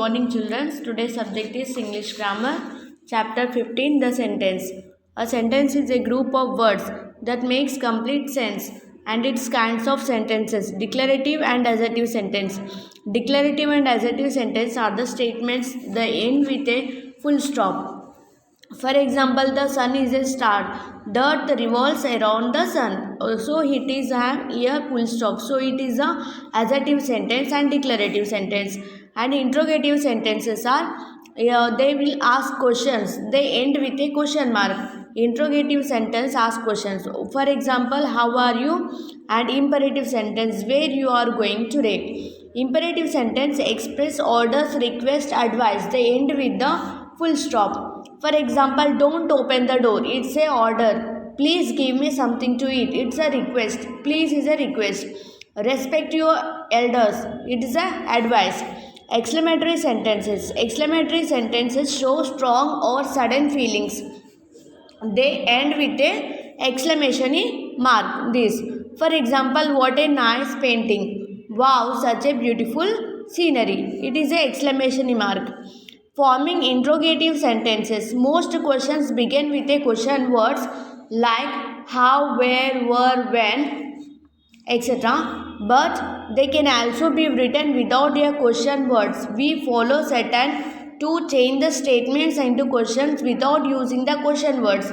morning children. Today's subject is English grammar. Chapter 15, the sentence. A sentence is a group of words that makes complete sense, and its kinds of sentences: declarative and assertive sentence. Declarative and assertive sentence are the statements that end with a full stop. For example, the sun is a star. The earth revolves around the sun. So it is here full stop. So it is a assertive sentence and declarative sentence. And interrogative sentences are they will ask questions. They end with a question mark. Interrogative sentence ask questions. For example, how are you? And imperative sentence, where you are going today. Imperative sentence express orders, request, advice. They end with the full stop. For example, don't open the door. It's a order. Please give me something to eat. It's a request. Please is a request. Respect your elders. It is a advice. Exclamatory sentences. Exclamatory sentences show strong or sudden feelings. They end with a exclamation mark. This. For example, what a nice painting. Wow, such a beautiful scenery. It is a exclamation mark. Forming interrogative sentences. Most questions begin with a question words like how, where, were, when, etc. But they can also be written without a question words. We follow certain to change the statements into questions without using the question words.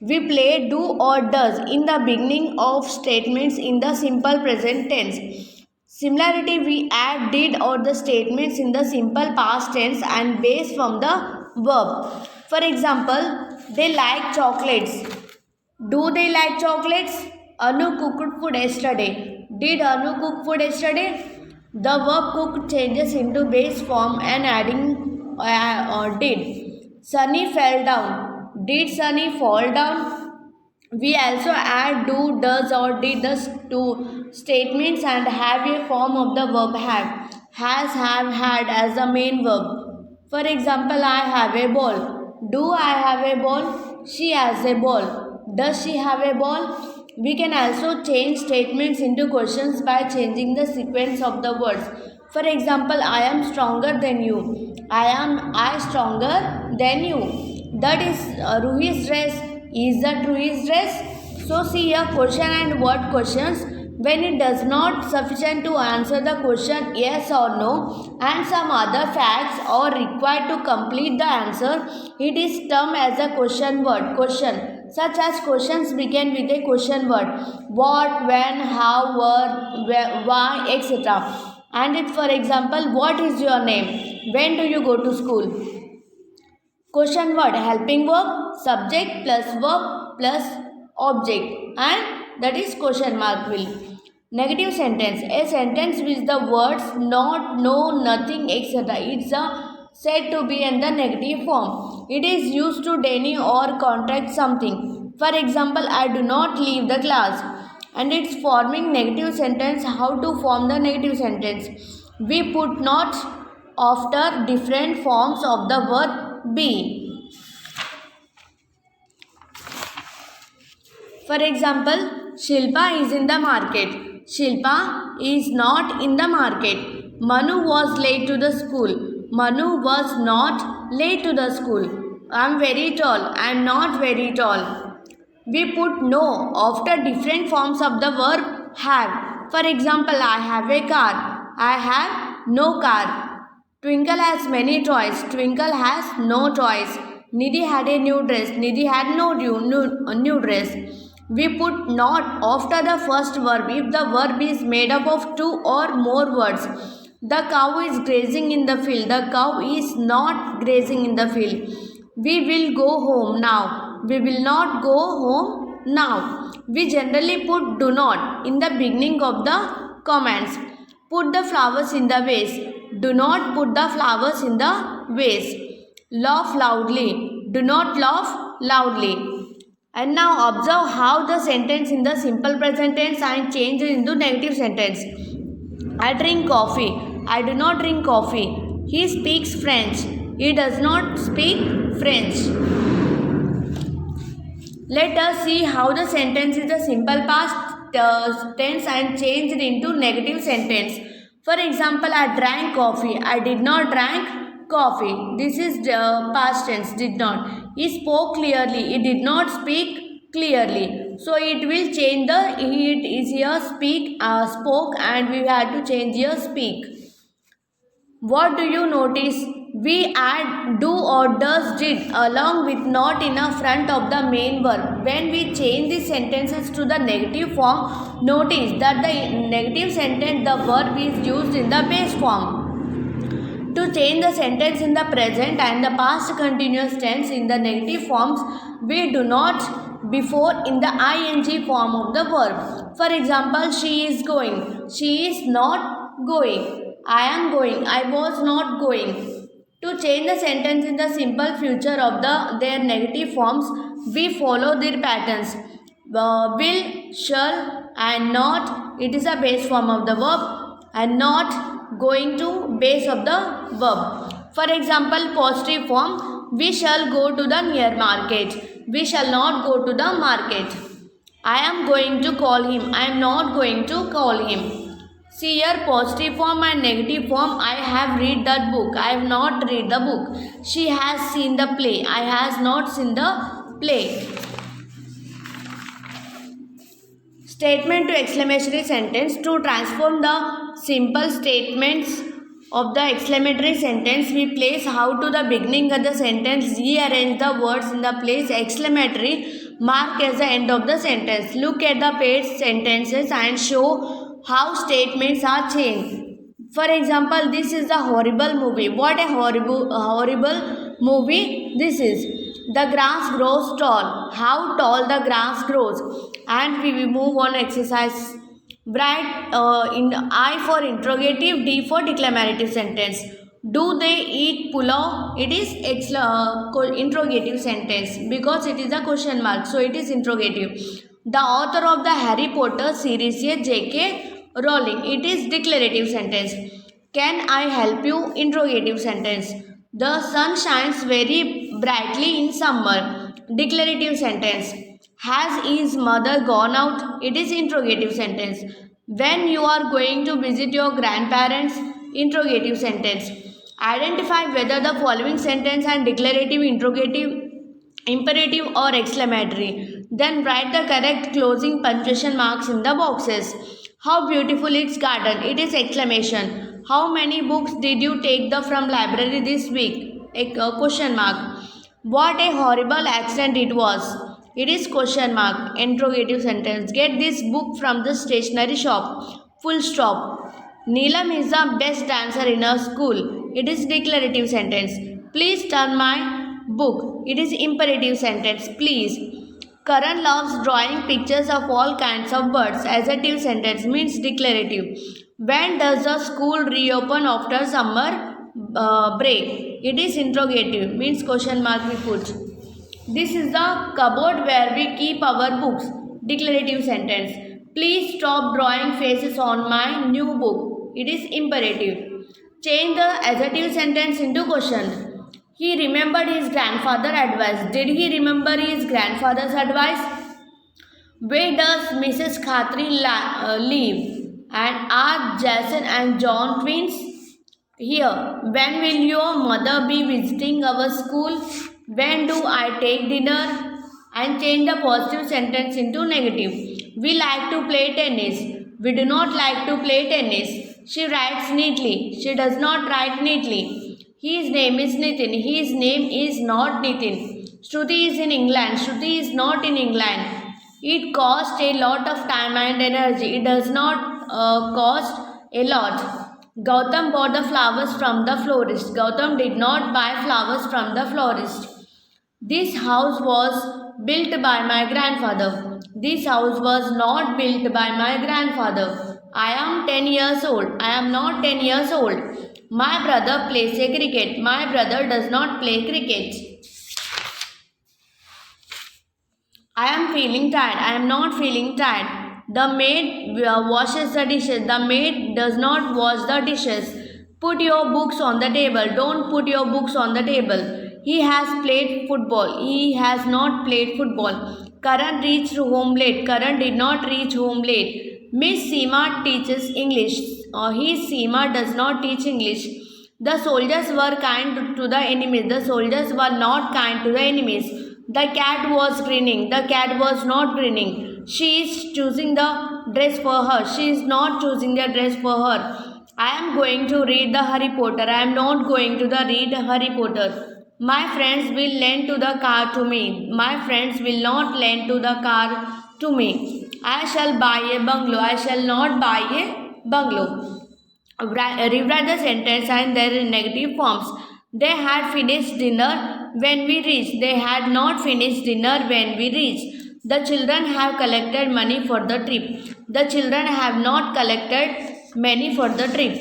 We play do or does in the beginning of statements in the simple present tense. Similarly, we add did or the statements in the simple past tense and base from the verb. For example, they like chocolates. Do they like chocolates? Anu cooked food yesterday. Did Anu cook food yesterday? The verb cooked changes into base form and adding did. Sunny fell down. Did Sunny fall down? We also add do, does or did to statements and have a form of the verb have. Has, have, had as the main verb. For example, I have a ball. Do I have a ball? She has a ball. Does she have a ball? We can also change statements into questions by changing the sequence of the words. For example, I am stronger than you. I stronger than you. That is Ruhi's dress. Is that Ruhi's dress? So see here question and what questions. When it does not sufficient to answer the question yes or no and some other facts are required to complete the answer, it is termed as a question word. Question. Such as questions begin with a question word. What, when, how, where, why, etc. And it, for example, what is your name? When do you go to school? Question word helping verb, subject plus verb plus object, and that is question mark will. Negative sentence. A sentence with the words not, no, nothing, etc. It's said to be in the negative form. It is used to deny or contract something. For example, I do not leave the class. And it's forming negative sentence. How to form the negative sentence? We put not after different forms of the word be. For example, Shilpa is in the market. Shilpa is not in the market. Manu was late to the school. Manu was not late to the school. I am very tall. I am not very tall. We put no after different forms of the verb have. For example, I have a car. I have no car. Twinkle has many toys. Twinkle has no toys. Nidhi had a new dress. Nidhi had no new dress. We put not after the first verb if the verb is made up of two or more words. The cow is grazing in the field. The cow is not grazing in the field. We will go home now. We will not go home now. We generally put do not in the beginning of the commands. Put the flowers in the vase. Do not put the flowers in the vase. Laugh loudly. Do not laugh loudly. And now observe how the sentence in the simple present tense and change into negative sentence. I drink coffee. I do not drink coffee. He speaks French. He does not speak French. Let us see how the sentence is the simple past tense and changed into negative sentence. For example, I drank coffee. I did not drink coffee. This is past tense, did not. He spoke clearly. He did not speak clearly. So it will change the it is here spoke, and we had to change here speak. What do you notice? We add do or does did along with not in a front of the main verb. When we change the sentences to the negative form, notice that the negative sentence, the verb is used in the base form. To change the sentence in the present and the past continuous tense in the negative forms, we do not before in the ing form of the verb. For example, she is going. She is not going. I am going. I was not going. To change the sentence in the simple future of their negative forms, we follow their patterns. Will, shall, and not. It is a base form of the verb, and not going to base of the verb. For example, positive form, we shall go to the near market. We shall not go to the market. I am going to call him. I am not going to call him. See here, positive form and negative form. I have read that book. I have not read the book. She has seen the play. I has not seen the play. Statement to exclamatory sentence. To transform the simple statements of the exclamatory sentence, we place how to the beginning of the sentence, rearrange the words in the place exclamatory mark as the end of the sentence. Look at the page sentences and show how statements are changed. For example, this is a horrible movie. What a horrible movie this is. The grass grows tall. How tall the grass grows. And we will move on exercise. Write in I for interrogative, D for declarative sentence. Do they eat pulao? It is interrogative sentence because it is a question mark. So it is interrogative. The author of the Harry Potter series is J.K. Rowling. It is declarative sentence. Can I help you? Interrogative sentence. The sun shines very brightly in summer. Declarative sentence. Has his mother gone out? It is interrogative sentence. When you are going to visit your grandparents? Interrogative sentence. Identify whether the following sentence and declarative, interrogative, imperative or exclamatory. Then write the correct closing punctuation marks in the boxes. How beautiful its garden. It is exclamation. How many books did you take from library this week? A question mark. What a horrible accident it was. It is question mark. Interrogative sentence. Get this book from the stationery shop. Full stop. Neelam is the best dancer in our school. It is declarative sentence. Please turn my book. It is imperative sentence. Please. Karan loves drawing pictures of all kinds of birds. Adjective sentence means declarative. When does the school reopen after summer break? It is interrogative means question mark we put. This is the cupboard where we keep our books. Declarative sentence. Please stop drawing faces on my new book. It is imperative. Change the adjective sentence into question. He remembered his grandfather's advice. Did he remember his grandfather's advice? Where does Mrs. Khatri live? And are Jason and John twins? Here. When will your mother be visiting our school? When do I take dinner? And change the positive sentence into negative. We like to play tennis. We do not like to play tennis. She writes neatly. She does not write neatly. His name is Nitin. His name is not Nitin. Shruti is in England. Shruti is not in England. It costs a lot of time and energy. It does not cost a lot. Gautam bought the flowers from the florist. Gautam did not buy flowers from the florist. This house was built by my grandfather. This house was not built by my grandfather. I am 10 years old. I am not 10 years old. My brother plays a cricket. My brother does not play cricket. I am feeling tired. I am not feeling tired. The maid washes the dishes. The maid does not wash the dishes. Put your books on the table. Don't put your books on the table. He has played football. He has not played football. Karan reached home late. Karan did not reach home late. Miss Seema teaches English. His Seema does not teach English. The soldiers were kind to the enemies. The soldiers were not kind to the enemies. The cat was grinning. The cat was not grinning. She is choosing the dress for her. She is not choosing the dress for her. I am going to read the Harry Potter. I am not going to the read Harry Potter. My friends will lend to the car to me. My friends will not lend to the car to me. I shall buy a bungalow. I shall not buy a bungalow. Rewrite the sentence and their negative forms. They had finished dinner when we reached. They had not finished dinner when we reached. The children have collected money for the trip. The children have not collected money for the trip.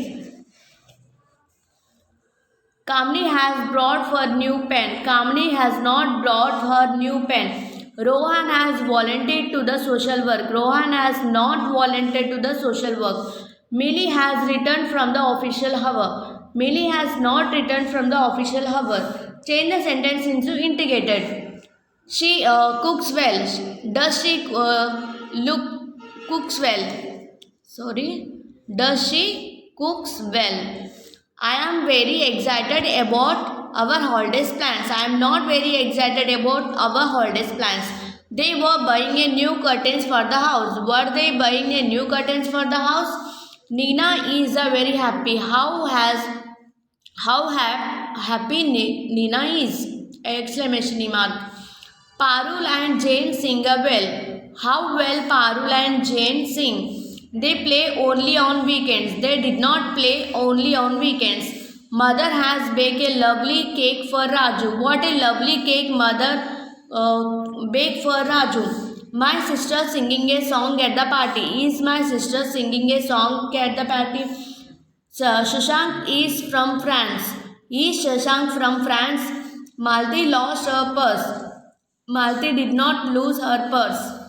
Kamini has brought her new pen. Kamini has not brought her new pen. Rohan has volunteered to the social work. Rohan has not volunteered to the social work. Millie has returned from the official hour. Millie has not returned from the official hour. Change the sentence into integrated. She cooks well. Does she cooks well? Does she cooks well? I am very excited about our holidays plans. I am not very excited about our holidays plans. They were buying a new curtains for the house. Were they buying a new curtains for the house? Nina is very happy. How happy Nina is! Exclamation mark. Parul and Jane sing well. How well Parul and Jane sing. They play only on weekends. They did not play only on weekends. Mother has baked a lovely cake for Raju. What a lovely cake mother baked for Raju. My sister singing a song at the party. Is my sister singing a song at the party? Shashank is from France. Is Shashank from France? Malti lost her purse. Malti did not lose her purse.